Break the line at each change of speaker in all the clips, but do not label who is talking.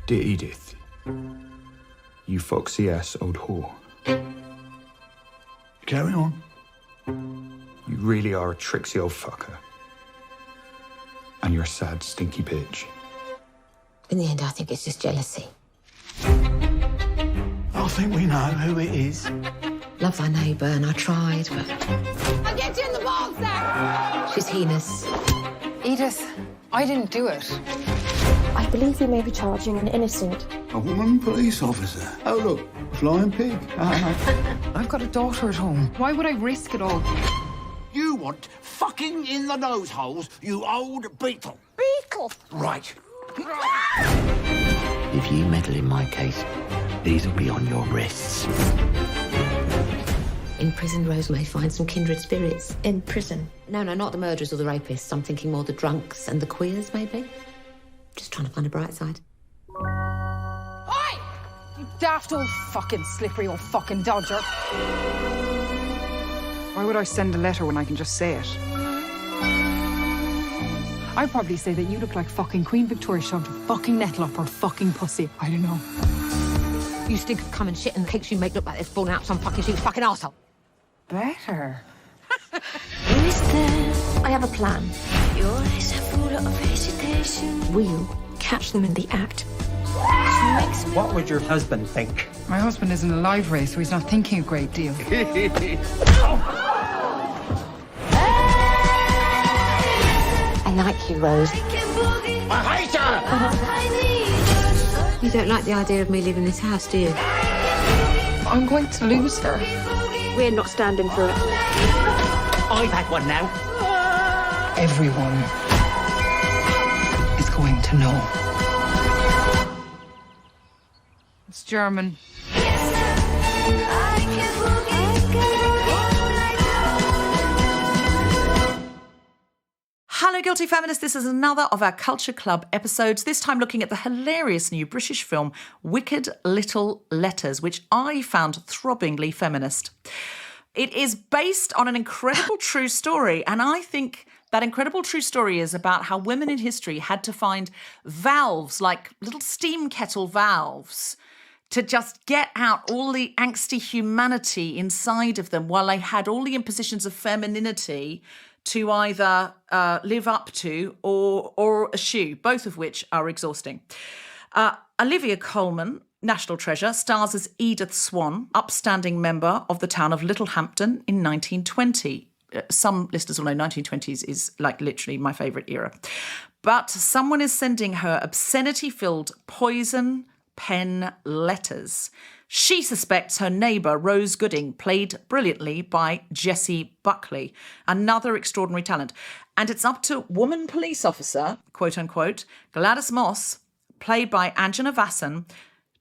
Dear Edith, you foxy-ass old whore. Carry on. You really are a tricksy old fucker. And you're a sad, stinky bitch.
In the end, I think it's just jealousy.
I think we know who it is.
Love thy neighbour, and I tried, but...
I'll get you in the balls, Zach!
she's heinous.
Edith, I didn't do it.
I believe you may be charging an innocent.
A woman police officer. Oh, look, flying pig.
I've got a daughter at home. Why would I risk it all?
You want fucking in the nose holes, you old beetle.
Beetle!
Right.
If you meddle in my case, these will be on your wrists.
In prison, Rose may find some kindred spirits.
In prison.
No, not the murderers or the rapists. I'm thinking more the drunks and the queers, maybe. Just trying to find a bright side.
Oi! You daft old fucking slippery old fucking dodger. Why would I send a letter when I can just say it? I'd probably say that you look like fucking Queen Victoria shoved a fucking nettle up her fucking pussy. I don't know.
You stink of cum and shit, and the cakes you make look like they're falling out some fucking huge fucking arsehole.
Better.
I have a plan. We'll catch them in the act.
What would your husband think?
My husband isn't alive, Ray, so he's not thinking a great deal.
I like you, Rose.
I hate her!
You don't like the idea of me leaving this house, do you?
I'm going to lose her.
We're not standing for it.
I've had one now.
Everyone is going to know. It's German.
Hello, Guilty Feminists. This is another of our Culture Club episodes, this time looking at the hilarious new British film Wicked Little Letters, which I found throbbingly feminist. It is based on an incredible true story, and I think that incredible true story is about how women in history had to find valves, like little steam kettle valves, to just get out all the angsty humanity inside of them while they had all the impositions of femininity to either live up to or eschew, both of which are exhausting. Olivia Colman, national treasure, stars as Edith Swan, upstanding member of the town of Littlehampton in 1920. Some listeners will know 1920s is like literally my favourite era. But someone is sending her obscenity-filled poison pen letters. She suspects her neighbour, Rose Gooding, played brilliantly by Jessie Buckley, another extraordinary talent. And it's up to woman police officer, quote unquote, Gladys Moss, played by Angela Vasson,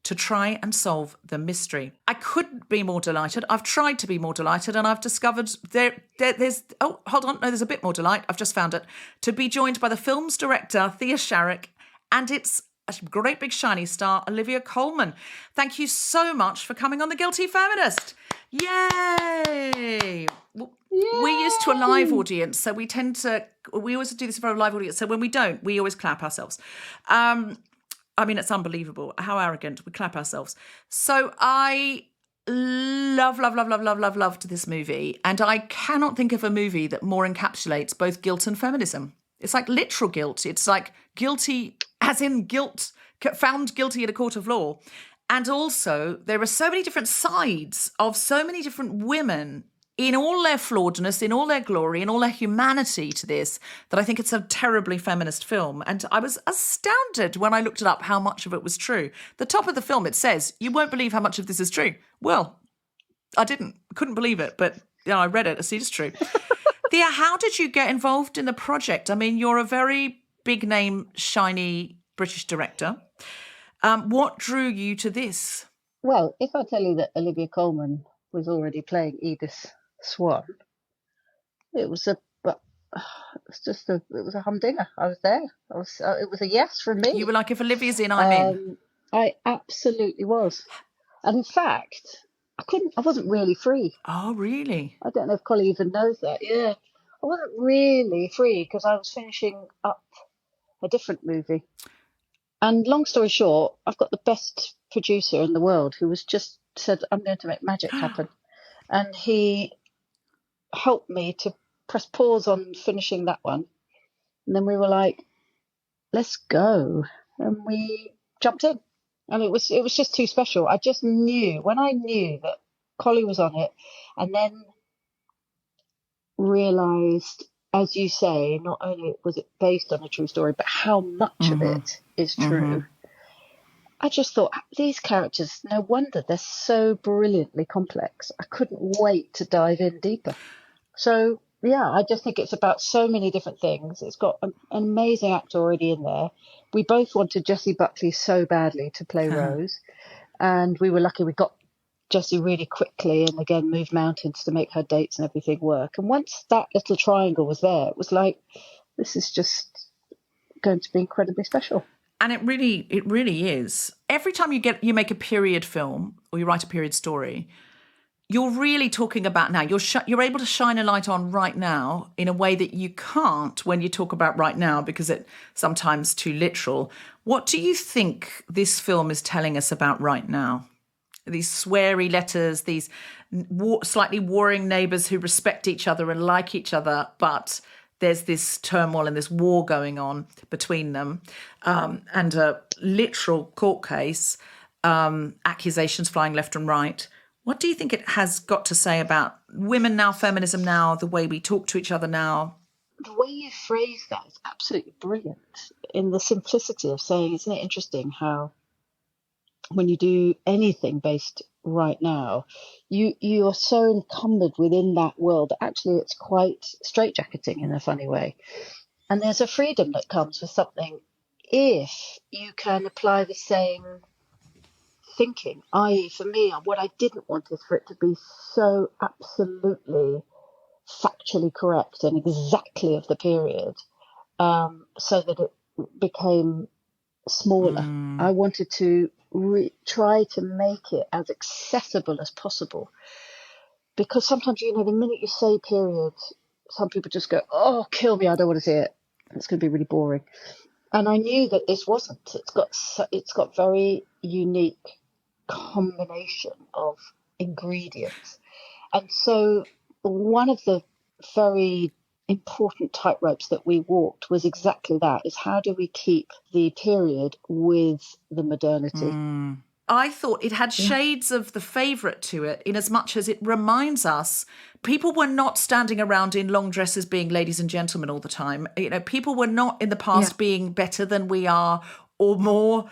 to try and solve the mystery. I couldn't be more delighted. I've tried to be more delighted, and I've discovered there's... Oh, hold on. No, there's a bit more delight. I've just found it. To be joined by the film's director, Thea Sharrock, and its a great big shiny star, Olivia Colman. Thank you so much for coming on The Guilty Feminist. Yay! We're used to a live audience, so we always do this for a live audience. So when we don't, we always clap ourselves. I mean, it's unbelievable how arrogant we clap ourselves. So I loved this movie, and I cannot think of a movie that more encapsulates both guilt and feminism. It's like literal guilt. It's like guilty, as in guilt, found guilty in a court of law. And also, there are so many different sides of so many different women in all their flawedness, in all their glory, in all their humanity to this, that I think it's a terribly feminist film. And I was astounded when I looked it up how much of it was true. The top of the film, it says, you won't believe how much of this is true. Well, I couldn't believe it, but I read it, I see it's true. Thea, how did you get involved in the project? I mean, you're a very big name, shiny British director. What drew you to this?
Well, if I tell you that Olivia Colman was already playing Edith Swan, it was a humdinger. I was there. It was a yes from me.
You were like, if Olivia's in, I'm in.
I absolutely was. And in fact, I wasn't really free.
Oh, really?
I don't know if Collie even knows that. Yeah. I wasn't really free because I was finishing up a different movie. And long story short, I've got the best producer in the world who was just said, I'm going to make magic happen. And he helped me to press pause on finishing that one. And then we were like, let's go. And we jumped in. And it was just too special. I just knew, when I knew that Collie was on it, and then realised, as you say, not only was it based on a true story, but how much of it is true. I just thought, these characters, no wonder they're so brilliantly complex. I couldn't wait to dive in deeper. So, yeah, I just think it's about so many different things. It's got an amazing actor already in there. We both wanted Jessie Buckley so badly to play Rose, and we were lucky we got Jessie really quickly, and again moved mountains to make her dates and everything work. And once that little triangle was there, it was like, this is just going to be incredibly special.
And it really is. Every time you make a period film or you write a period story, you're really talking about now. You're able to shine a light on right now in a way that you can't when you talk about right now, because it's sometimes too literal. What do you think this film is telling us about right now? These sweary letters, these slightly warring neighbours who respect each other and like each other, but there's this turmoil and this war going on between them, and a literal court case, accusations flying left and right. What do you think it has got to say about women now, feminism now, the way we talk to each other now?
The way you phrase that is absolutely brilliant, in the simplicity of saying, isn't it interesting how when you do anything based right now, you are so encumbered within that world that actually it's quite straitjacketing in a funny way. And there's a freedom that comes with something if you can apply the same thinking, i.e. for me, what I didn't want is for it to be so absolutely factually correct and exactly of the period, so that it became smaller. I wanted to try to make it as accessible as possible, because sometimes, the minute you say period, some people just go, oh, kill me, I don't want to see it, it's going to be really boring. And I knew that this wasn't. It's got very unique combination of ingredients. And so one of the very important tightropes that we walked was exactly that, is how do we keep the period with the modernity?
I thought it had shades of The Favourite to it, in as much as it reminds us people were not standing around in long dresses being ladies and gentlemen all the time. People were not in the past being better than we are, or more,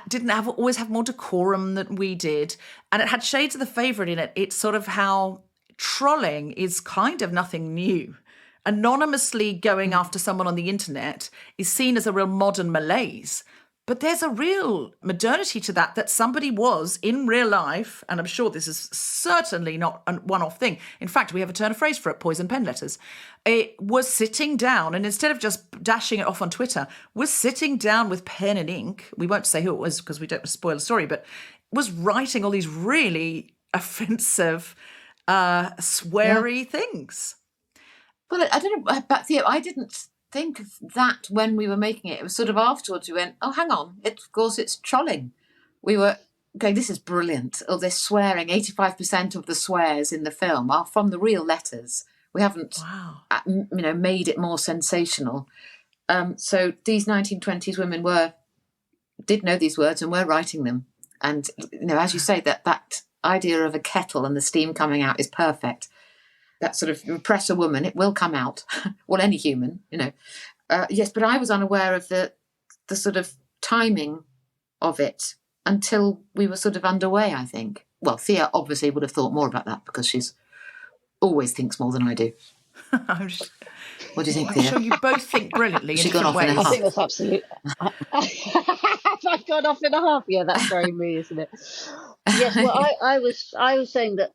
didn't always have more decorum than we did. And it had shades of The Favourite in it. It's sort of how trolling is kind of nothing new. Anonymously going after someone on the internet is seen as a real modern malaise. But there's a real modernity to that somebody was in real life, and I'm sure this is certainly not a one-off thing. In fact, we have a turn of phrase for it, poison pen letters. It was sitting down, and instead of just dashing it off on Twitter, was sitting down with pen and ink. We won't say who it was because we don't want to spoil the story, but was writing all these really offensive, sweary things.
Well, I don't know, but Thea, I didn't think of that when we were making it. It was sort of afterwards we went, oh, hang on, of course it's trolling. We were going, this is brilliant. Oh, they're swearing. 85% of the swears in the film are from the real letters. We haven't, made it more sensational. So these 1920s women did know these words and were writing them. And, as you say, that idea of a kettle and the steam coming out is perfect. That sort of repress a woman, it will come out. Well, any human, Yes, but I was unaware of the sort of timing of it until we were sort of underway, I think. Well, Thea obviously would have thought more about that because she's always thinks more than I do. What do you think, Thea?
I'm sure you both think brilliantly in different ways.
I think that's absolutely... I've gone off in a half. Yeah, that's very me, isn't it? Yes, well, I was saying that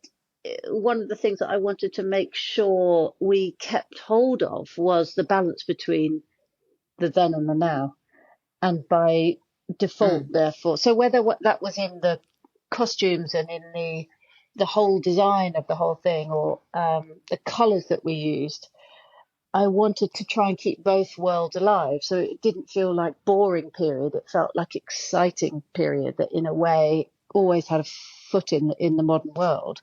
one of the things that I wanted to make sure we kept hold of was the balance between the then and the now, and by default, therefore. So whether that was in the costumes and in the whole design of the whole thing, or the colours that we used, I wanted to try and keep both worlds alive. So it didn't feel like boring period. It felt like exciting period that in a way always had a foot in the modern world.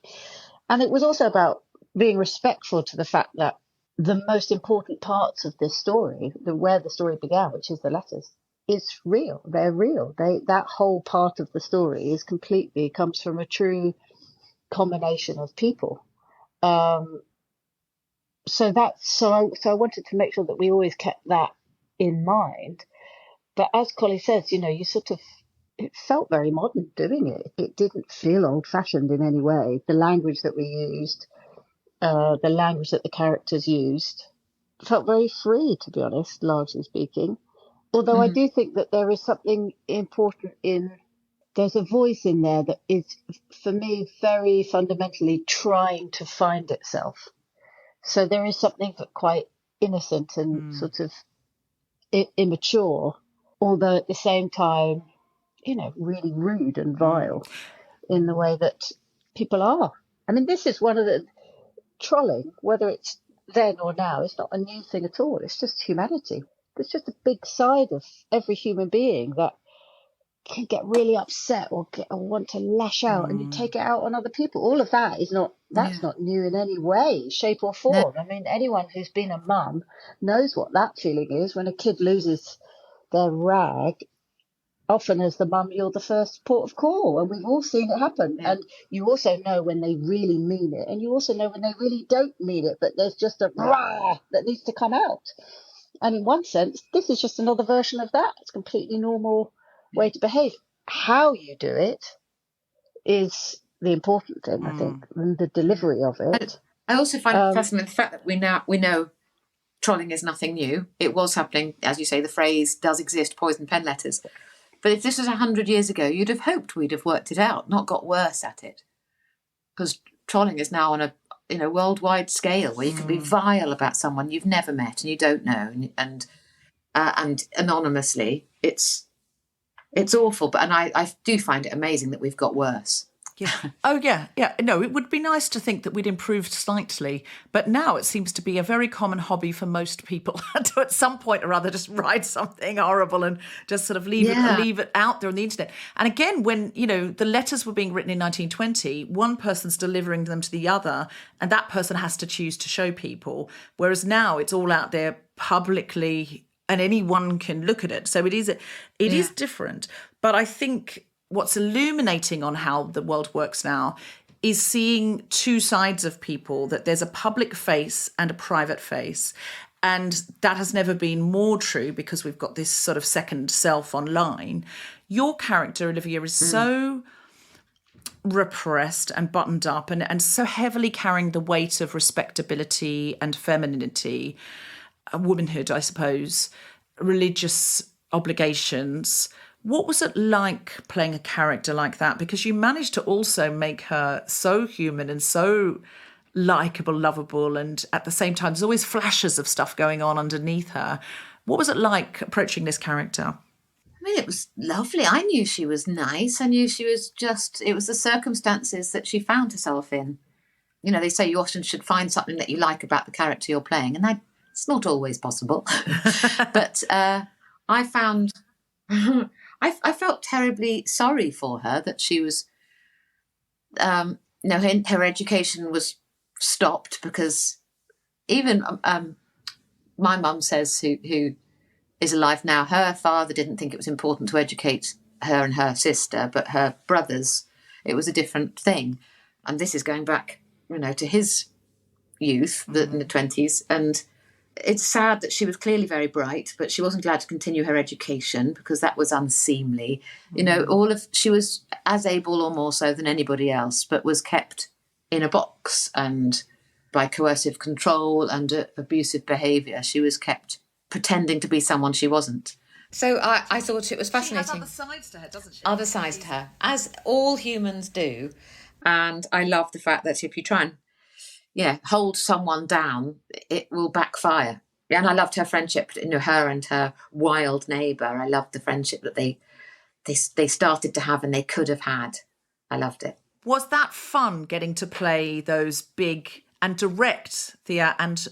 And it was also about being respectful to the fact that the most important parts of this story, where the story began, which is the letters, is real. They're real. That whole part of the story comes from a true combination of people. So I wanted to make sure that we always kept that in mind. But as Collie says, it felt very modern doing it. It didn't feel old-fashioned in any way. The language that we used, the language that the characters used, felt very free, to be honest, largely speaking. Although I do think that there is something important there's a voice in there that is, for me, very fundamentally trying to find itself. So there is something quite innocent and sort of immature, although at the same time, really rude and vile in the way that people are. I mean, this is one of the trolling, whether it's then or now, it's not a new thing at all. It's just humanity. There's just a big side of every human being that can get really upset or want to lash out and you take it out on other people. All of that that's not new in any way, shape or form. I mean, anyone who's been a mum knows what that feeling is when a kid loses their rag. Often as the mum, you're the first port of call, and we've all seen it happen. Yeah. And you also know when they really mean it, and you also know when they really don't mean it, but there's just a rah that needs to come out. And in one sense, this is just another version of that. It's a completely normal way to behave. How you do it is the important thing, I think, and the delivery of it.
I also find it fascinating the fact that we know trolling is nothing new. It was happening, as you say, the phrase does exist, poison pen letters. But if this was 100 years ago, you'd have hoped we'd have worked it out, not got worse at it. Because trolling is now on a worldwide scale where you can be vile about someone you've never met and you don't know, and anonymously. It's awful, and I do find it amazing that we've got worse.
Yeah. Oh, yeah. Yeah. No, it would be nice to think that we'd improved slightly, but now it seems to be a very common hobby for most people to at some point or other just write something horrible and just sort of leave it out there on the internet. And again, when, the letters were being written in 1920, one person's delivering them to the other and that person has to choose to show people, whereas now it's all out there publicly and anyone can look at it. So it is different. But I think what's illuminating on how the world works now is seeing two sides of people, that there's a public face and a private face. And that has never been more true because we've got this sort of second self online. Your character, Olivia, is so repressed and buttoned up and so heavily carrying the weight of respectability and femininity, womanhood, I suppose, religious obligations. What was it like playing a character like that? Because you managed to also make her so human and so likeable, lovable, and at the same time, there's always flashes of stuff going on underneath her. What was it like approaching this character?
I mean, it was lovely. I knew she was nice. I knew she was it was the circumstances that she found herself in. They say you often should find something that you like about the character you're playing, and it's not always possible. But I found... I felt terribly sorry for her that she was, her education was stopped because even my mum says, who is alive now, her father didn't think it was important to educate her and her sister, but her brothers, it was a different thing. And this is going back, to his youth, in the 20s, and it's sad that she was clearly very bright, but she wasn't allowed to continue her education because that was unseemly. She was as able or more so than anybody else, but was kept in a box, and by coercive control and abusive behaviour, she was kept pretending to be someone she wasn't. So I thought it was fascinating.
She has other sides to her, doesn't she?
Other sides to her, as all humans do. And I love the fact that if you try and hold someone down, it will backfire. And I loved her friendship, her and her wild neighbour. I loved the friendship that they started to have and they could have had. I loved it.
Was that fun, getting to play those big and direct, Thea and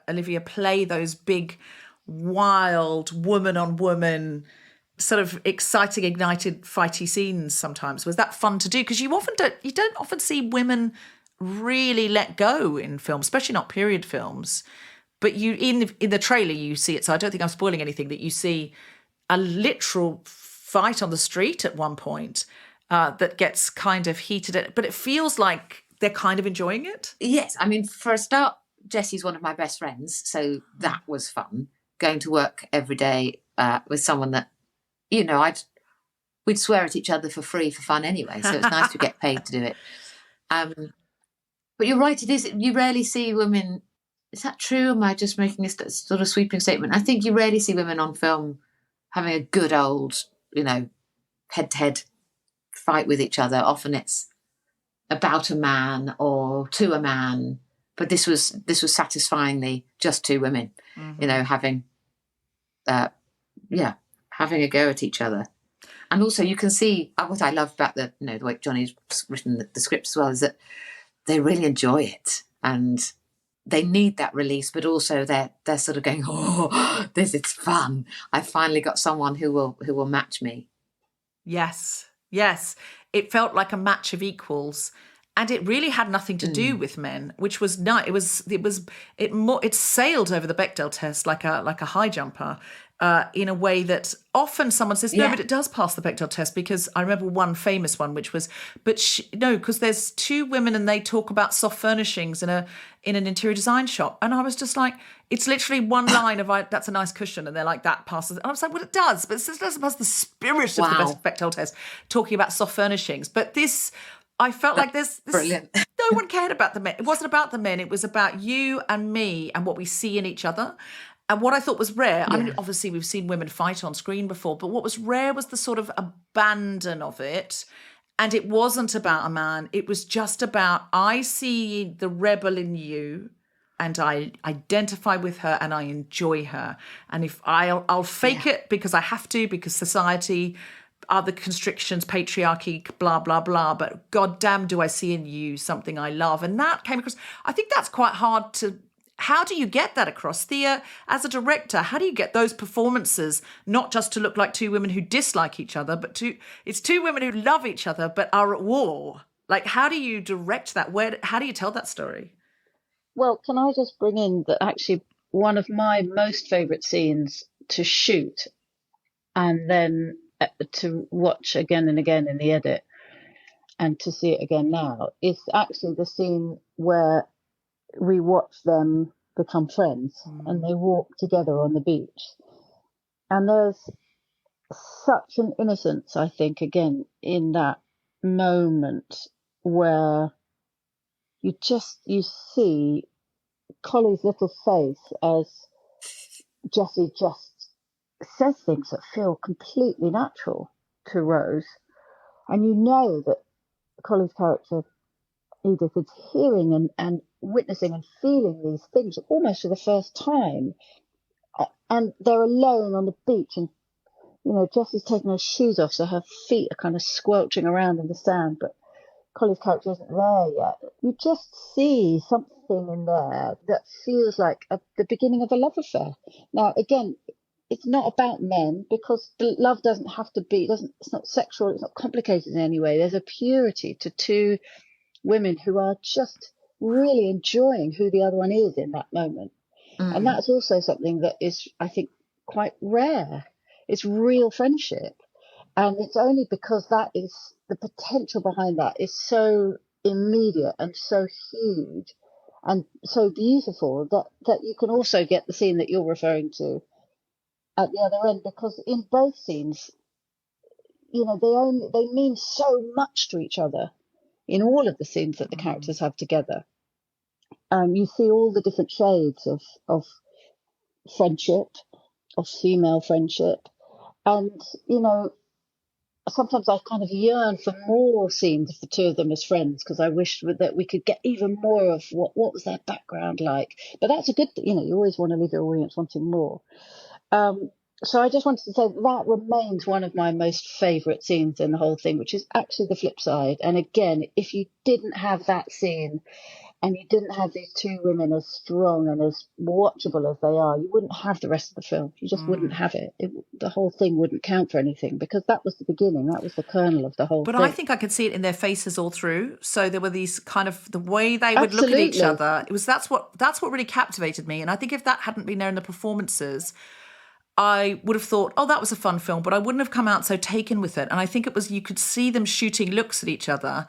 Olivia play those big, wild woman-on-woman sort of exciting, ignited, fighty scenes sometimes. Was that fun to do? Because you don't often see women really let go in films, especially not period films. But you in the trailer you see it, so I don't think I'm spoiling anything, that you see a literal fight on the street at one point that gets kind of heated, but it feels like they're kind of enjoying it.
Yes, I mean, for a start, Jessie's one of my best friends, so that was fun. Going to work every day with someone that, you know, we'd swear at each other for free for fun anyway, so it's nice to get paid to do it. But you're right, it is. You rarely see women. Is that true? Am I just making a sort of sweeping statement? I think you rarely see women on film having a good old, you know, head-to-head fight with each other. Often it's about a man or to a man, but this was satisfyingly just two women, you know, having a go at each other. And also you can see what I love about the way Johnny's written the script as well is that they really enjoy it and they need that release, but also they're sort of going, oh, this is fun. I finally got someone who will match me.
Yes. It felt like a match of equals, and it really had nothing to do with men, which was nice. It sailed over the Bechdel test like a high jumper. In a way that often someone says, no, but it does pass the Bechdel test, because I remember one famous one, which was, because there's two women and they talk about soft furnishings in an interior design shop. And I was just like, it's literally one line of, that's a nice cushion. And they're like, that passes. And I was like, well, it does, but it doesn't pass the spirit of the Bechdel test, talking about soft furnishings. But this, I felt like this
brilliant.
No one cared about the men. It wasn't about the men. It was about you and me and what we see in each other. And what I thought was rare, I mean, obviously we've seen women fight on screen before, but what was rare was the sort of abandon of it. And it wasn't about a man. It was just about, I see the rebel in you and I identify with her and I enjoy her. And if I'll fake it because I have to, because society, other constrictions, patriarchy, blah, blah, blah. But goddamn, do I see in you something I love? And that came across. I think that's quite hard to... How do you get that across? Thea, as a director, how do you get those performances not just to look like two women who dislike each other, but it's two women who love each other but are at war? Like, how do you direct that? How do you tell that story?
Well, can I just bring in that actually one of my most favourite scenes to shoot and then to watch again and again in the edit and to see it again now is actually the scene where we watch them become friends and they walk together on the beach. And there's such an innocence, I think, again, in that moment where you see Collie's little face as Jessie just says things that feel completely natural to Rose. And you know that Collie's character, Edith, is hearing and witnessing and feeling these things almost for the first time. And they're alone on the beach and, Jessie's taking her shoes off, so her feet are kind of squelching around in the sand, but Collie's character isn't there yet. You just see something in there that feels like the beginning of a love affair. Now, again, it's not about men because the love doesn't have to be, it's not sexual, it's not complicated in any way. There's a purity to two women who are just really enjoying who the other one is in that moment. And that's also something that is, I think, quite rare. It's real friendship. And it's only because that is the potential behind that is so immediate and so huge and so beautiful that you can also get the scene that you're referring to at the other end, because in both scenes, they mean so much to each other in all of the scenes that the characters have together. You see all the different shades of friendship, of female friendship. And, sometimes I kind of yearn for more scenes of the two of them as friends, because I wish that we could get even more of what was their background like. But that's a good, you always want to leave your audience wanting more. So I just wanted to say that remains one of my most favourite scenes in the whole thing, which is actually the flip side. And again, if you didn't have that scene, and you didn't have these two women as strong and as watchable as they are, you wouldn't have the rest of the film. You just wouldn't have it. The whole thing wouldn't count for anything, because that was the beginning. That was the kernel of the whole
But
thing.
I think I could see it in their faces all through. So there were these kind of the way they would look at each other. That's what really captivated me. And I think if that hadn't been there in the performances, I would have thought, oh, that was a fun film, but I wouldn't have come out so taken with it. And I think it was, you could see them shooting looks at each other,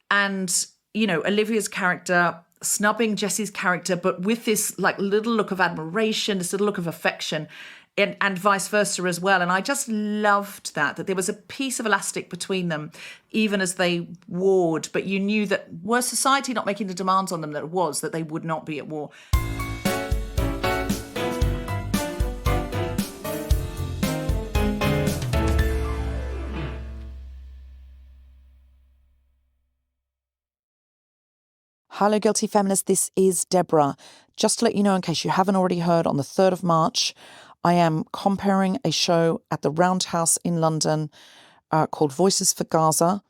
and, you know, Olivia's character snubbing Jesse's character, but with this like little look of admiration, this little look of affection, and vice versa as well. And I just loved that there was a piece of elastic between them, even as they warred. But you knew that were society not making the demands on them that it was, that they would not be at war.
Hello, Guilty Feminist. This is Deborah. Just to let you know, in case you haven't already heard, on the 3rd of March, I am comparing a show at the Roundhouse in London called Voices for Gaza.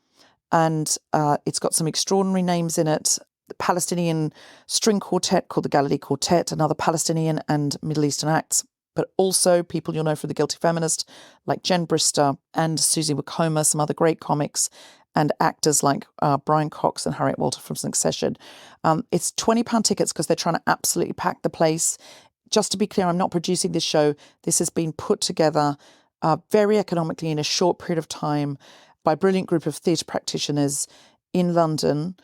And it's got some extraordinary names in it. The Palestinian string quartet called the Galilee Quartet, and other Palestinian and Middle Eastern acts. But also people you'll know from the Guilty Feminist, like Jen Brister and Susie Wokoma, some other great comics, and actors like Brian Cox and Harriet Walter from Succession. It's £20 tickets because they're trying to absolutely pack the place. Just to be clear, I'm not producing this show. This has been put together very economically in a short period of time by a brilliant group of theatre practitioners in London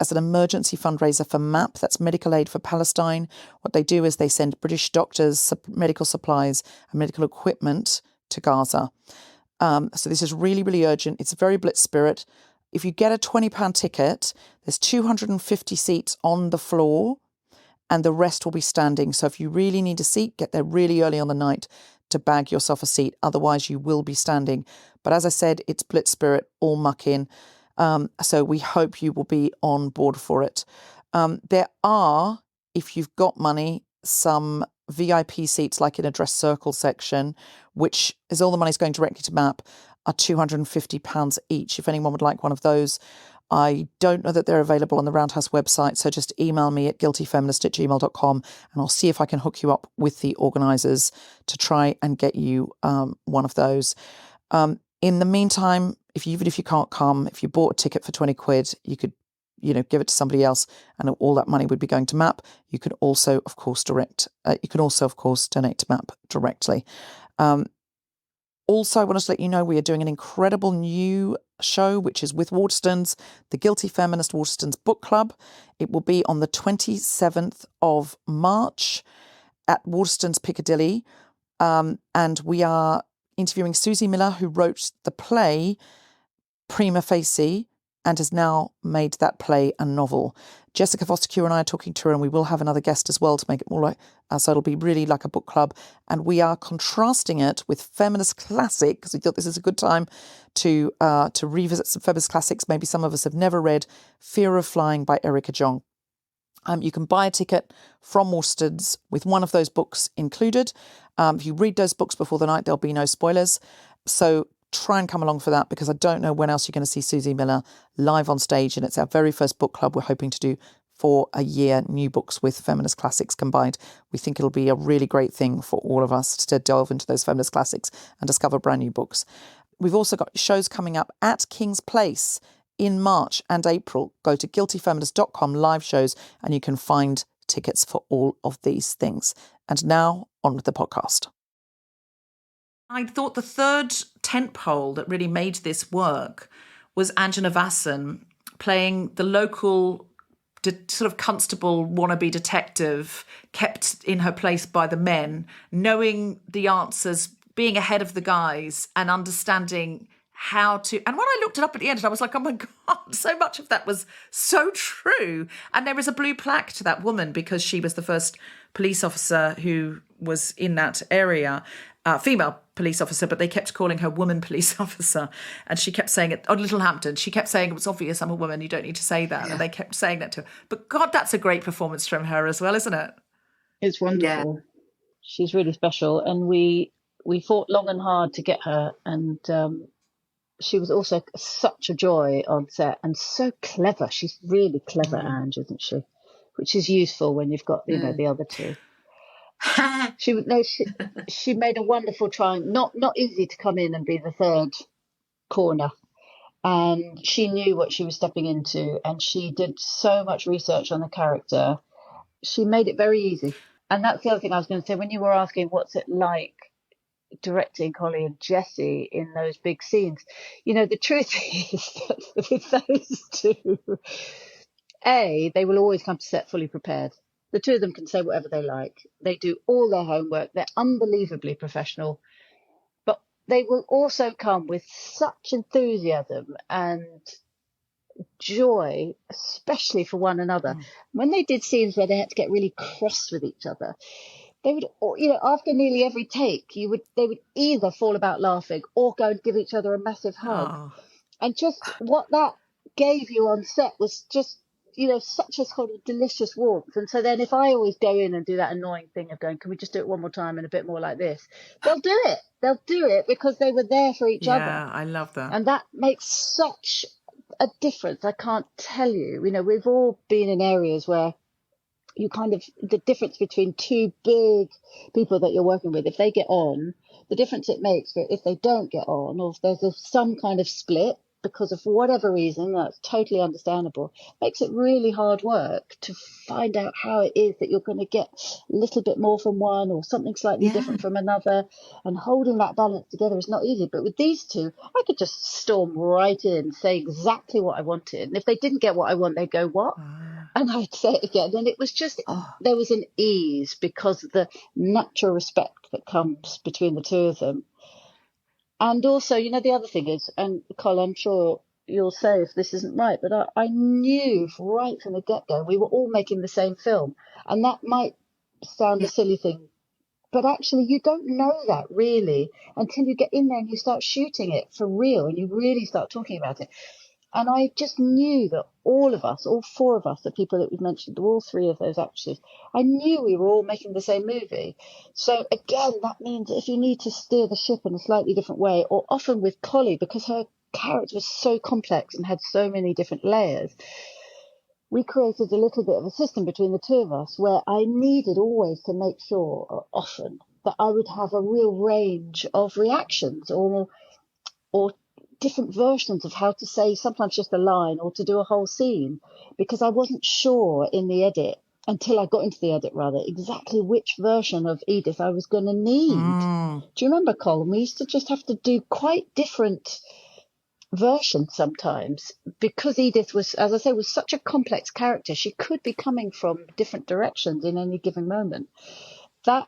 as an emergency fundraiser for MAP, that's Medical Aid for Palestine. What they do is they send British doctors, medical supplies and medical equipment to Gaza. So this is really, really urgent. It's a very blitz spirit. If you get a £20 ticket, there's 250 seats on the floor and the rest will be standing. So if you really need a seat, get there really early on the night to bag yourself a seat. Otherwise, you will be standing. But as I said, it's blitz spirit, all muck in. So we hope you will be on board for it. There are, if you've got money, some VIP seats like in a dress circle section, which is all the money's going directly to MAP, are £250 each. If anyone would like one of those, I don't know that they're available on the Roundhouse website, so just email me at guiltyfeminist@gmail.com and I'll see if I can hook you up with the organisers to try and get you one of those. In the meantime, even if you can't come, if you bought a ticket for 20 quid, you could, give it to somebody else and all that money would be going to MAP. You can also, of course, donate to MAP directly. Also, I want to let you know we are doing an incredible new show, which is with Waterstones, the Guilty Feminist Waterstones Book Club. It will be on the 27th of March at Waterstones Piccadilly. And we are interviewing Susie Miller, who wrote the play Prima Facie and has now made that play a novel. Jessica Foster and I are talking to her, and we will have another guest as well to make it more like, so it'll be really like a book club. And we are contrasting it with feminist classic, because we thought this is a good time to revisit some feminist classics maybe some of us have never read, Fear of Flying by Erica Jong. You can buy a ticket from Waterstones with one of those books included. If you read those books before the night, there'll be no spoilers. So try and come along for that, because I don't know when else you're going to see Susie Miller live on stage, and it's our very first book club we're hoping to do for a year, new books with feminist classics combined. We think it'll be a really great thing for all of us to delve into those feminist classics and discover brand new books. We've also got shows coming up at King's Place in March and April. Go to guiltyfeminist.com live shows and you can find tickets for all of these things. And now on with the podcast.
I thought the third tentpole that really made this work was Angela Vasson playing the local sort of constable wannabe detective kept in her place by the men, knowing the answers, being ahead of the guys and understanding how to... And when I looked it up at the end, I was like, oh my God, so much of that was so true. And there was a blue plaque to that woman because she was the first police officer who was in that area. Female police officer, but they kept calling her woman police officer. And she kept saying it on Littlehampton. She kept saying, it was obvious I'm a woman, you don't need to say that. Yeah. And they kept saying that to her. But God, that's a great performance from her as well, isn't it?
It's wonderful. Yeah. She's really special. And we fought long and hard to get her. And she was also such a joy on set and so clever. She's really clever, Ange, isn't she? which is useful when you've got, the other two. She made a wonderful not easy to come in and be the third corner. And she knew what she was stepping into, and she did so much research on the character. She made it very easy. And that's the other thing I was going to say. When you were asking what's it like directing Collie and Jessie in those big scenes, the truth is that with those two, they will always come to set fully prepared. The two of them can say whatever they like. They do all their homework. They're unbelievably professional. But they will also come with such enthusiasm and joy, especially for one another. When they did scenes where they had to get really cross with each other, they would, after nearly every take, they would either fall about laughing or go and give each other a massive hug. And just what that gave you on set was just, such a sort of delicious warmth. And so then if I always go in and do that annoying thing of going, can we just do it one more time and a bit more like this? They'll do it. They'll do it because they were there for each other.
Yeah, I love that.
And that makes such a difference. I can't tell you. We've all been in areas where you the difference between two big people that you're working with, if they get on, the difference it makes if they don't get on, or if there's some kind of split because of whatever reason, that's totally understandable, makes it really hard work to find out how it is that you're going to get a little bit more from one or something slightly different from another, and holding that balance together is not easy. But with these two, I could just storm right in, say exactly what I wanted, and if they didn't get what I want, they'd go, what? And I'd say it again, and it was just, there was an ease because of the natural respect that comes between the two of them. And also, the other thing is, and Col, I'm sure you'll say if this isn't right, but I knew right from the get-go we were all making the same film. And that might sound a silly thing, but actually you don't know that really until you get in there and you start shooting it for real and you really start talking about it. And I just knew that all of us, all four of us, the people that we've mentioned, all three of those actors, I knew we were all making the same movie. So again, that means if you need to steer the ship in a slightly different way, or often with Collie, because her character was so complex and had so many different layers, we created a little bit of a system between the two of us where I needed always to make sure, often, that I would have a real range of reactions or different versions of how to say sometimes just a line or to do a whole scene, because I wasn't sure in the edit, until I got into the edit rather, exactly which version of Edith I was going to need. Do you remember, Colman? We used to just have to do quite different versions sometimes because Edith was, as I say, was such a complex character. She could be coming from different directions in any given moment. That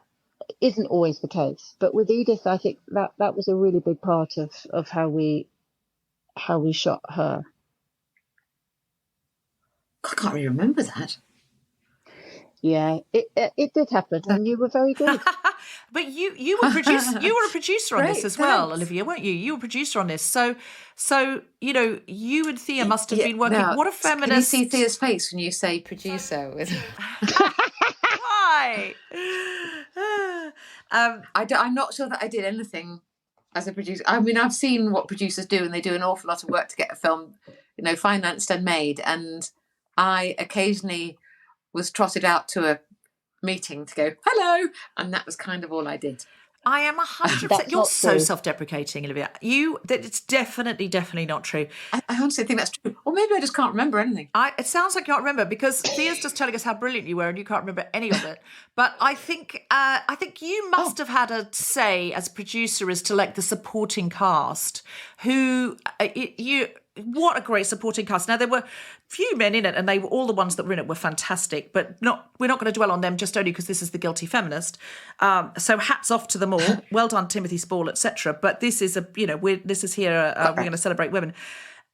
isn't always the case, but with Edith, I think that was a really big part of how we shot her.
I can't really remember that.
Yeah, it did happen, and you were very good.
But you were a producer on this as well,
thanks.
Olivia, weren't you? You were a producer on this, so you and Thea must have been working.
Now,
what a feminist!
Can you see Thea's face when you say producer?
Why?
I'm not sure that I did anything as a producer. I mean, I've seen what producers do, and they do an awful lot of work to get a film, financed and made. And I occasionally was trotted out to a meeting to go, hello, and that was kind of all I did.
I am 100%. You're so self-deprecating, Olivia. It's definitely not true.
I honestly think that's true. Or maybe I just can't remember anything.
It sounds like you can't remember because Thea's just telling us how brilliant you were and you can't remember any of it. But I think you must have had a say as producer as to like the supporting cast who what a great supporting cast. Now, there were few men in it, and all the ones that were in it were fantastic, but we're not going to dwell on them just only because this is the Guilty Feminist. So hats off to them all. Well done, Timothy Spall, etc. But this is we're going to celebrate women.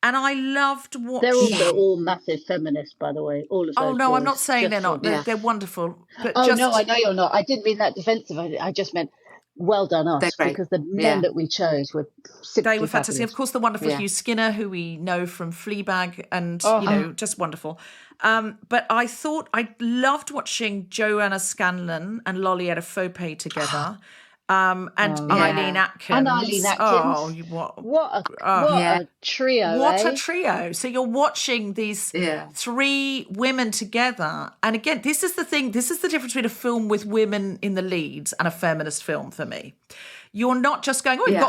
And I loved watching.
They're also all massive feminists, by the way. All of those.
Oh no,
boys.
I'm not saying they're not. They're wonderful. But
no, I know you're not. I didn't mean that defensive. I just meant well done us, because the men that we chose were simply
they were fantastic.
fabulous.
Of course, the wonderful Hugh Skinner, who we know from Fleabag, and just wonderful. But I thought I loved watching Joanna Scanlon and Lolly Adefope together. and Eileen Atkins.
And Eileen Atkins.
Oh,
what a trio,
What
eh?
a trio. So you're watching these three women together. And again, this is the thing. This is the difference between a film with women in the leads and a feminist film for me. You're not just going, we've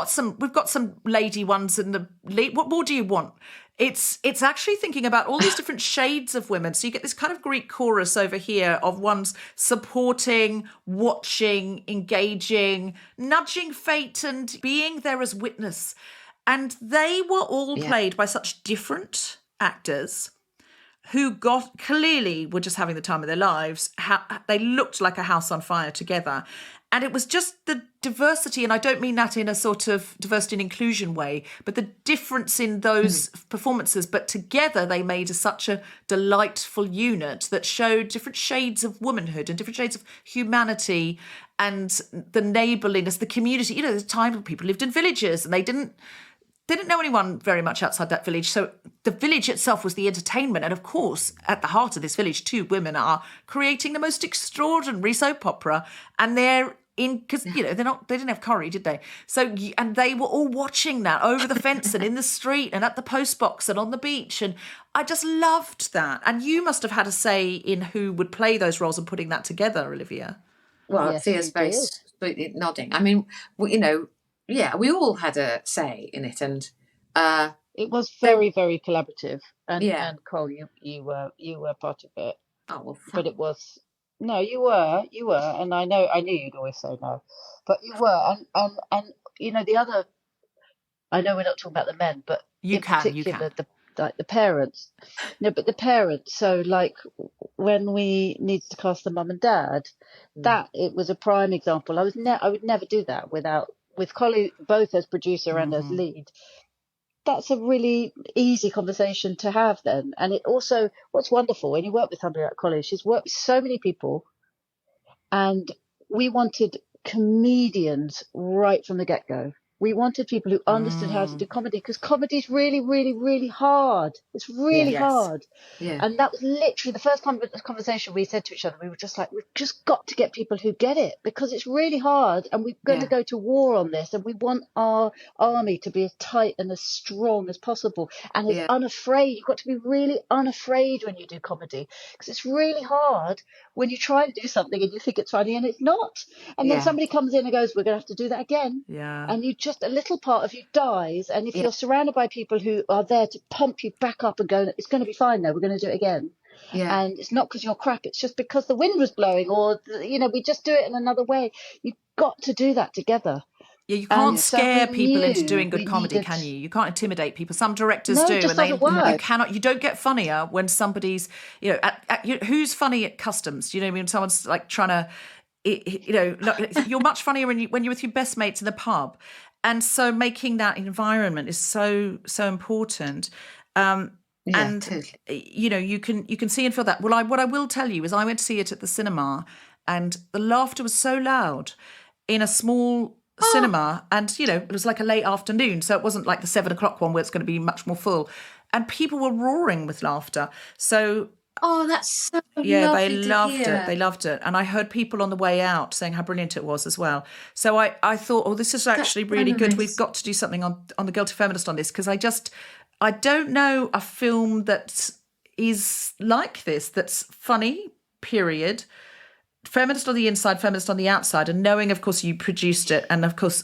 got some lady ones in the lead. What more do you want? It's actually thinking about all these different shades of women. So you get this kind of Greek chorus over here of ones supporting, watching, engaging, nudging fate and being there as witness. And they were all played by such different actors who clearly were just having the time of their lives. They looked like a house on fire together. And it was just the diversity, and I don't mean that in a sort of diversity and inclusion way, but the difference in those performances. But together they made such a delightful unit that showed different shades of womanhood and different shades of humanity and the neighbourliness, the community. You know, there's a time when people lived in villages and they didn't know anyone very much outside that village. So the village itself was the entertainment. And of course, at the heart of this village, two women are creating the most extraordinary soap opera. And they're because, you know, they didn't have curry, did they? So, and they were all watching that over the fence and in the street and at the post box and on the beach. And I just loved that. And you must have had a say in who would play those roles and putting that together, Olivia.
Well, Thea's very sweetly nodding. I mean, you know, we all had a say in it, and
it was very, very collaborative. And Cole, you were part of it.
Oh well,
but it was you were, and I knew you'd always say no, but you were, and you know the other. I know we're not talking about the men, but
you
in
can.
particular the parents. No, but the parents. So like when we needed to cast the mum and dad, that it was a prime example. I would never do that with Collie both as producer and as lead. That's a really easy conversation to have then. And it also, what's wonderful when you work with somebody like Collie, she's worked with so many people, and we wanted comedians right from the get-go. We wanted people who understood how to do comedy, because comedy is really, really, really hard. It's really hard.
Yeah.
And that was literally the first conversation we said to each other. We were just like, we've just got to get people who get it, because it's really hard and we're going to go to war on this, and we want our army to be as tight and as strong as possible and as unafraid. You've got to be really unafraid when you do comedy, because it's really hard when you try to do something and you think it's funny and it's not. And then somebody comes in and goes, we're going to have to do that again.
Yeah.
And you just, a little part of you dies. And if you're surrounded by people who are there to pump you back up and go, it's going to be fine though, we're going to do it again. Yeah. And it's not because you're crap, it's just because the wind was blowing, or, you know, we just do it in another way. You've got to do that together.
Yeah, you can't scare people into doing good comedy, can you? You can't intimidate people. Some directors do, and you don't get funnier when somebody's, you know, who's funny at customs? You know, when someone's like trying to, you know, you're much funnier when you're with your best mates in the pub, and so making that environment is so important. And
totally.
You know, you can see and feel that. Well, what I will tell you is, I went to see it at the cinema, and the laughter was so loud in a small cinema, and you know, it was like a late afternoon, so it wasn't like the 7 o'clock one where it's going to be much more full, and people were roaring with laughter. So
that's so
they loved it, and I heard people on the way out saying how brilliant it was as well. So I thought, this is actually really good. We've got to do something on the Guilty Feminist on this, because I don't know a film that is like this, that's funny, period, feminist on the inside, feminist on the outside. And knowing, of course, you produced it, and of course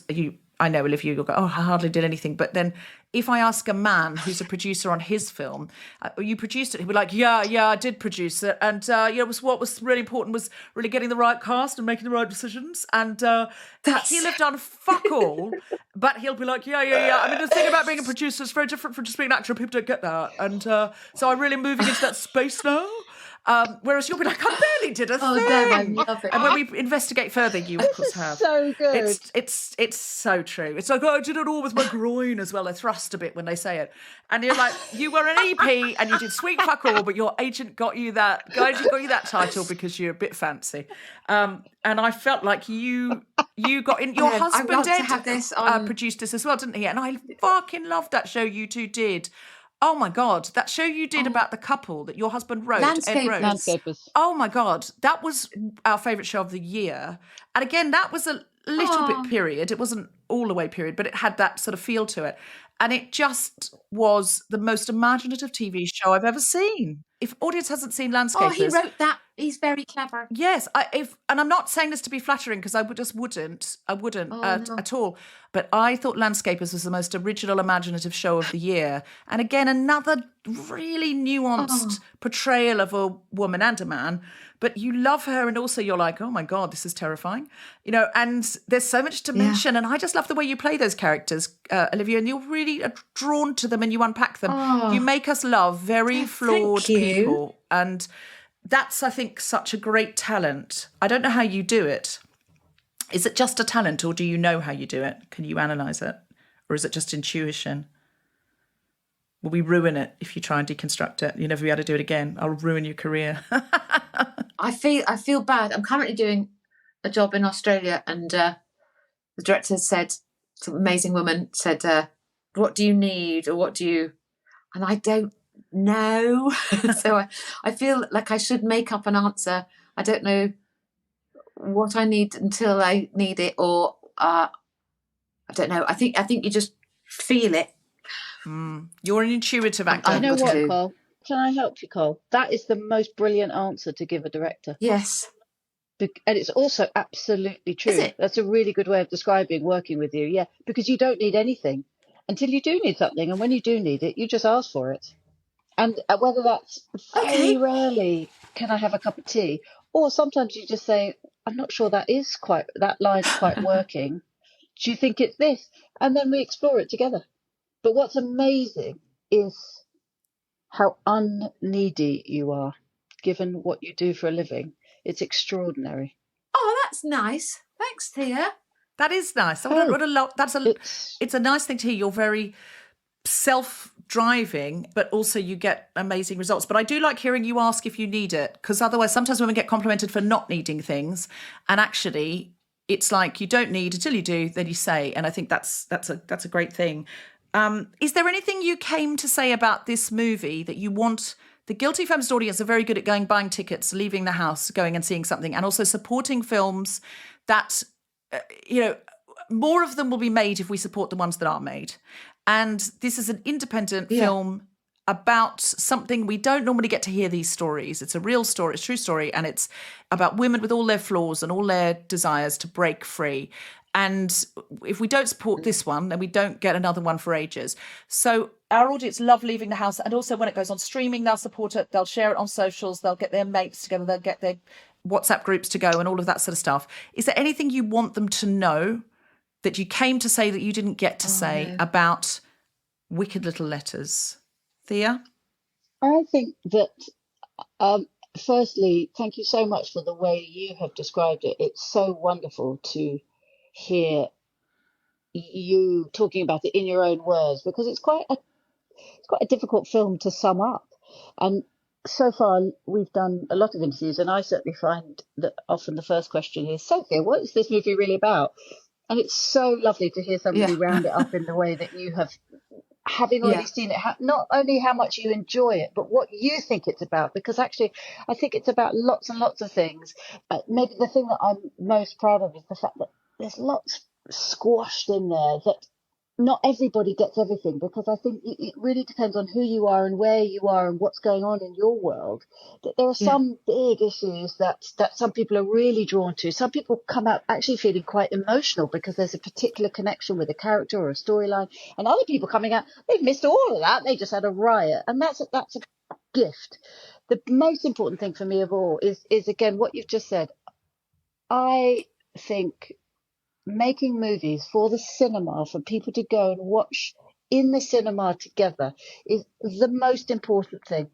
I know, Olivia, you'll go, I hardly did anything. But then if I ask a man who's a producer on his film, you produced it, he'll be like, yeah, I did produce it. And what was really important was really getting the right cast and making the right decisions. And he'll have done fuck all, but he'll be like, yeah. I mean, the thing about being a producer is very different from just being an actor. People don't get that. And so I'm really moving into that space now. Whereas you'll be like, I barely did a thing.
I love it.
And when we investigate further, you of course have.
So good.
It's so true. It's like, I did it all with my groin as well. I thrust a bit when they say it. And you're like, you were an EP and you did sweet fuck all, but your agent got you that title because you're a bit fancy. And I felt like you got in. Your husband produced this as well, didn't he? And I fucking loved that show you two did. Oh my God, that show you did about the couple that your husband wrote,
Landscapers.
Oh my God, that was our favourite show of the year. And again, that was little bit period. It wasn't all the way period, but it had that sort of feel to it. And it just was the most imaginative TV show I've ever seen. If audience hasn't seen Landscapers...
Oh, he wrote that. He's very clever.
Yes, and I'm not saying this to be flattering because I wouldn't at all. But I thought Landscapers was the most original, imaginative show of the year. And again, another really nuanced portrayal of a woman and a man. But you love her, and also you're like, oh my God, this is terrifying, And there's so much to mention, and I just love the way you play those characters, Olivia. And you're really drawn to them, and you unpack them. You make us love very flawed people, and that's, I think, such a great talent. I don't know how you do it. Is it just a talent, or do you know how you do it? Can you analyse it? Or is it just intuition? Will we ruin it if you try and deconstruct it? You never be able to do it again. I'll ruin your career.
I feel bad. I'm currently doing a job in Australia, and the director said, some amazing woman said, what do you need, or what do you... And I don't know. So I feel like I should make up an answer. I don't know what I need until I need it, or I don't know. I think you just feel it.
You're an intuitive actor.
I know what, Cole. Can I help you, Cole? That is the most brilliant answer to give a director.
Yes.
And it's also absolutely true.
Is it?
That's a really good way of describing working with you. Yeah, because you don't need anything until you do need something. And when you do need it, you just ask for it. And whether that's very rarely, can I have a cup of tea? Or sometimes you just say, I'm not sure that line's quite working. Do you think it's this? And then we explore it together. But what's amazing is how unneedy you are, given what you do for a living. It's extraordinary.
Oh, that's nice. Thanks, Thea.
That is nice. It's a nice thing to hear. You're very self-driving, but also you get amazing results. But I do like hearing you ask if you need it, because otherwise sometimes women get complimented for not needing things, and actually it's like you don't need until you do, then you say. And I think that's a great thing. Is there anything you came to say about this movie that you want? The Guilty Feminist audience are very good at buying tickets, leaving the house, going and seeing something, and also supporting films that, more of them will be made if we support the ones that are made. And this is an independent film about something we don't normally get to hear these stories. It's a real story, it's a true story, and it's about women with all their flaws and all their desires to break free. And if we don't support this one, then we don't get another one for ages. So our audience love leaving the house. And also when it goes on streaming, they'll support it. They'll share it on socials. They'll get their mates together. They'll get their WhatsApp groups to go and all of that sort of stuff. Is there anything you want them to know that you came to say that you didn't get to say about Wicked Little Letters? Thea?
I think that, firstly, thank you so much for the way you have described it. It's so wonderful to hear you talking about it in your own words, because it's quite a difficult film to sum up. And so far we've done a lot of interviews, and I certainly find that often the first question is, Sophia, what is this movie really about? And it's so lovely to hear somebody round it up in the way that you have, having already seen it, not only how much you enjoy it, but what you think it's about. Because actually, I think it's about lots and lots of things. Maybe the thing that I'm most proud of is the fact that there's lots squashed in there that not everybody gets everything, because I think it really depends on who you are and where you are and what's going on in your world. That there are some big issues that some people are really drawn to. Some people come out actually feeling quite emotional because there's a particular connection with a character or a storyline, and other people coming out, they've missed all of that. They just had a riot, and that's a gift. The most important thing for me of all is again what you've just said. I think making movies for the cinema, for people to go and watch in the cinema together, is the most important thing.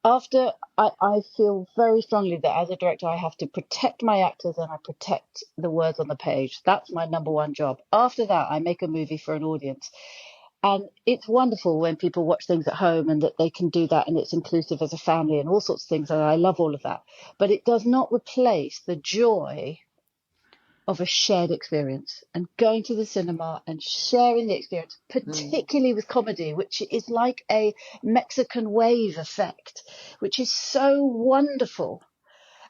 After, I feel very strongly that as a director I have to protect my actors and I protect the words on the page. That's my number one job. After that, I make a movie for an audience. And it's wonderful when people watch things at home and that they can do that, and it's inclusive as a family and all sorts of things, and I love all of that. But it does not replace the joy of a shared experience and going to the cinema and sharing the experience, particularly with comedy, which is like a Mexican wave effect, which is so wonderful.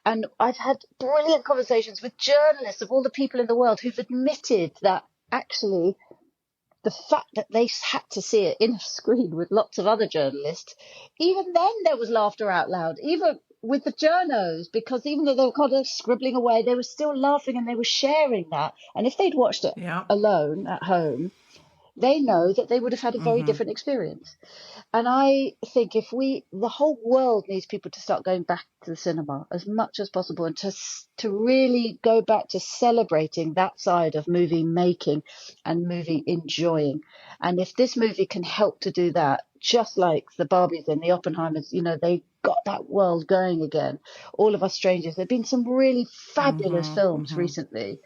And I've had brilliant conversations with journalists of all the people in the world who've admitted that actually the fact that they had to see it in a screen with lots of other journalists, even then there was laughter out loud, even with the journos, because even though they were kind of scribbling away, they were still laughing and they were sharing that. And if they'd watched it alone at home, they know that they would have had a very different experience. And I think the whole world needs people to start going back to the cinema as much as possible, and to really go back to celebrating that side of movie making and movie enjoying. And if this movie can help to do that, just like the Barbies and the Oppenheimers, they got that world going again. All of Us Strangers. There've been some really fabulous films recently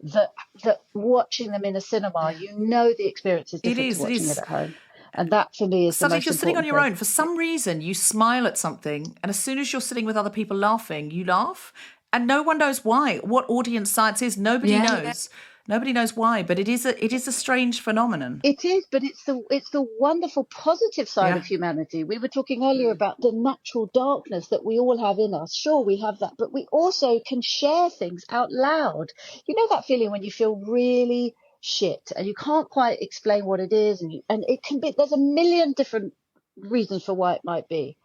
that watching them in a cinema, the experience is different to watching it at home. And that, for me, is
suddenly
the most
you're sitting on your
important
own. For some reason, you smile at something, and as soon as you're sitting with other people laughing, you laugh, and no one knows why. What audience science is, nobody knows. Nobody knows why, but it is a strange phenomenon.
It is, but it's the wonderful positive side of humanity. We were talking earlier about the natural darkness that we all have in us. Sure, we have that, but we also can share things out loud. You know that feeling when you feel really shit and you can't quite explain what it is, and it can be, there's a million different reasons for why it might be.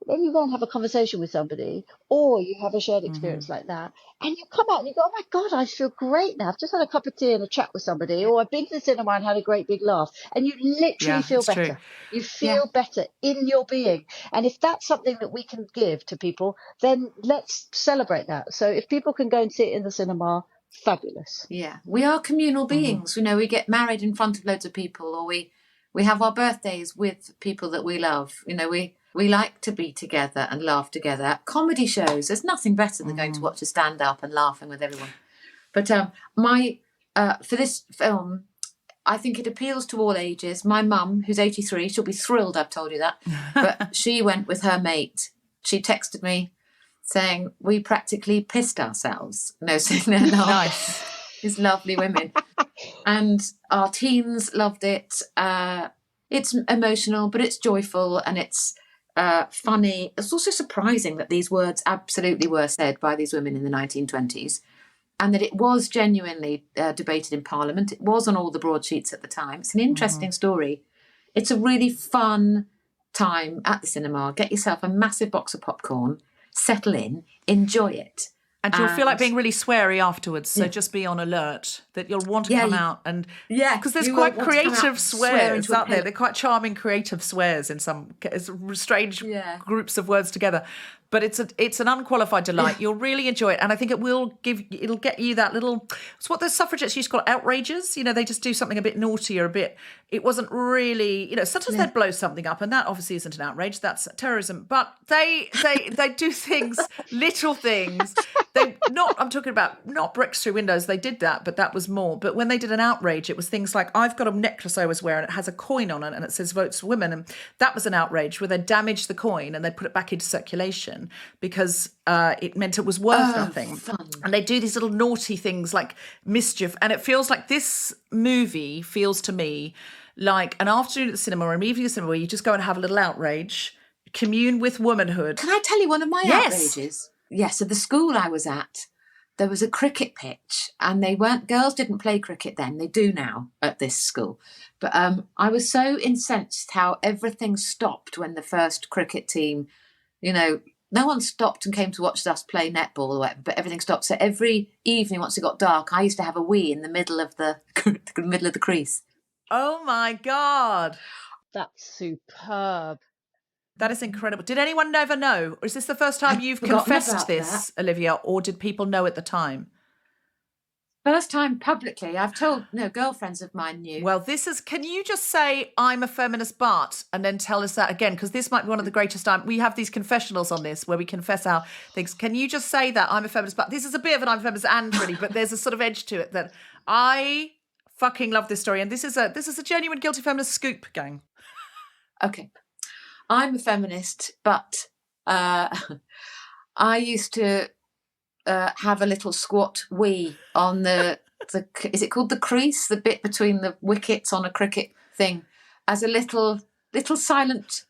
Then you go and have a conversation with somebody, or you have a shared experience like that, and you come out and you go, oh my God, I feel great now. I've just had a cup of tea and a chat with somebody, or I've been to the cinema and had a great big laugh. And you literally feel better.
True.
You feel better in your being. And if that's something that we can give to people, then let's celebrate that. So if people can go and see it in the cinema, fabulous.
Yeah, we are communal beings. We get married in front of loads of people, or we have our birthdays with people that we love. We like to be together and laugh together. At comedy shows, there's nothing better than going to watch a stand-up and laughing with everyone. But for this film, I think it appeals to all ages. My mum, who's 83, she'll be thrilled I've told you that. But she went with her mate. She texted me saying, we practically pissed ourselves. Sitting there and
Nice.
These lovely women. And our teens loved it. It's emotional, but it's joyful, and it's funny. It's also surprising that these words absolutely were said by these women in the 1920s, and that it was genuinely debated in Parliament. It was on all the broadsheets at the time. It's an interesting story. It's a really fun time at the cinema. Get yourself a massive box of popcorn, settle in, enjoy it.
And you'll feel like being really sweary afterwards, so just be on alert that you'll want to come out and...
Yeah,
because there's quite creative swears out there. They're quite charming, creative swears in some strange groups of words together. But it's an unqualified delight. You'll really enjoy it, and I think it'll get you that little. It's what the suffragettes used to call outrages. They just do something a bit naughty or a bit. It wasn't really. Sometimes they'd blow something up, and that obviously isn't an outrage. That's terrorism. But they do things, little things. I'm talking about not bricks through windows. They did that, but that was more. But when they did an outrage, it was things like, I've got a necklace I was wearing, and it has a coin on it, and it says "Votes for Women," and that was an outrage where they damaged the coin and they put it back into circulation because it meant it was worth nothing.
Fun.
And they do these little naughty things like mischief, and it feels like this movie feels to me like an afternoon at the cinema or an evening at the cinema where you just go and have a little outrage, commune with womanhood.
Can I tell you one of my outrages? Yes, at the school I was at, there was a cricket pitch, and girls didn't play cricket then. They do now at this school. But I was so incensed how everything stopped when the first cricket team, no one stopped and came to watch us play netball or whatever, but everything stopped. So every evening, once it got dark, I used to have a wee in the middle of the middle of the crease.
Oh my God.
That's superb.
That is incredible. Did anyone ever know? Or is this the first time you've confessed this, Olivia, or did people know at the time?
First time publicly. I've told, girlfriends of mine knew.
Well, can you just say, I'm a feminist, but, and then tell us that again? Because this might be one of the greatest times. We have these confessionals on this where we confess our things. Can you just say that, I'm a feminist, but? This is a bit of an I'm a feminist and really, but there's a sort of edge to it that I fucking love this story. And this is a genuine guilty feminist scoop, gang.
Okay. I'm a feminist, but I used to have a little squat wee on the is it called the crease, the bit between the wickets on a cricket thing, as a little silent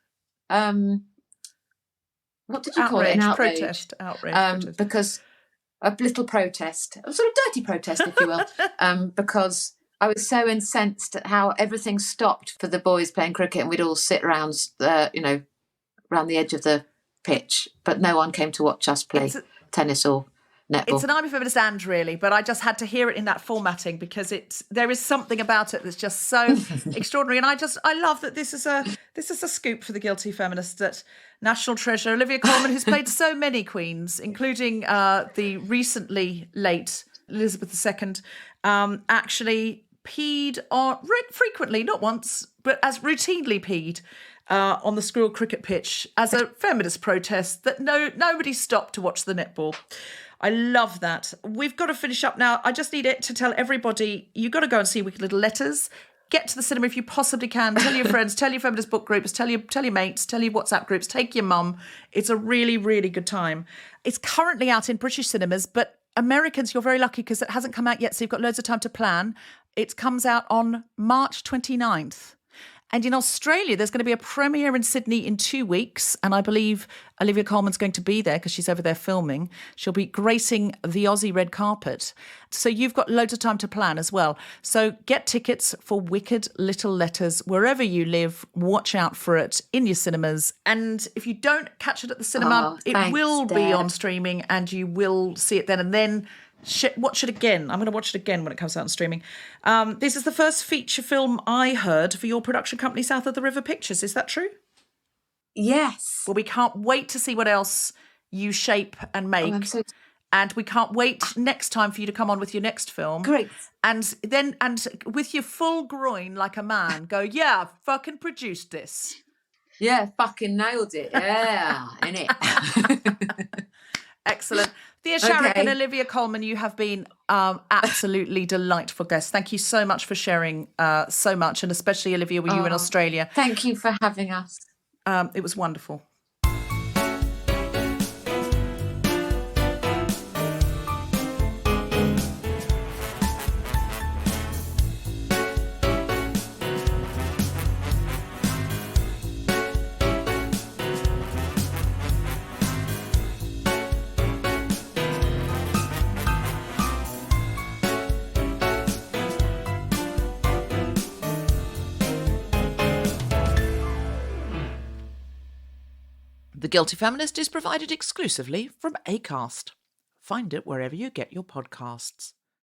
what what did you call it? An outrage.
Outrage.
Because a little protest, a sort of dirty protest, if you will, because I was so incensed at how everything stopped for the boys playing cricket, and we'd all sit around, around the edge of the pitch, but no one came to watch us play tennis or netball.
It's an I'm a Feminist and really, but I just had to hear it in that formatting because there is something about it that's just so extraordinary. And I love that this is a scoop for the Guilty Feminist, that national treasure Olivia Colman, who's played so many queens, including the recently late Elizabeth II, actually peed on frequently, not once, but as routinely peed on the school cricket pitch as a feminist protest that nobody stopped to watch the netball. I love that. We've got to finish up now. I just need it to tell everybody, you've got to go and see Wicked Little Letters. Get to the cinema if you possibly can. Tell your friends, tell your feminist book groups, tell your mates, tell your WhatsApp groups, take your mum. It's a really, really good time. It's currently out in British cinemas, but Americans, you're very lucky because it hasn't come out yet, so you've got loads of time to plan. It comes out on March 29th. And in Australia, there's going to be a premiere in Sydney in 2 weeks. And I believe Olivia Colman's going to be there because she's over there filming. She'll be gracing the Aussie red carpet. So you've got loads of time to plan as well. So get tickets for Wicked Little Letters wherever you live. Watch out for it in your cinemas. And if you don't catch it at the cinema, it will be on streaming and you will see it then. And then watch it again. I'm going to watch it again when it comes out on streaming. This is the first feature film I heard for your production company, South of the River Pictures. Is that true?
Yes.
Well, we can't wait to see what else you shape and make. And we can't wait next time for you to come on with your next film.
Great.
And with your full groin like a man, go, yeah, I fucking produced this.
Yeah, fucking nailed it. Yeah, innit?
Excellent. Thea Sharrock and Olivia Colman, you have been absolutely delightful guests. Thank you so much for sharing so much, and especially, Olivia, with you in Australia.
Thank you for having us.
It was wonderful. The Guilty Feminist is provided exclusively from Acast. Find it wherever you get your podcasts.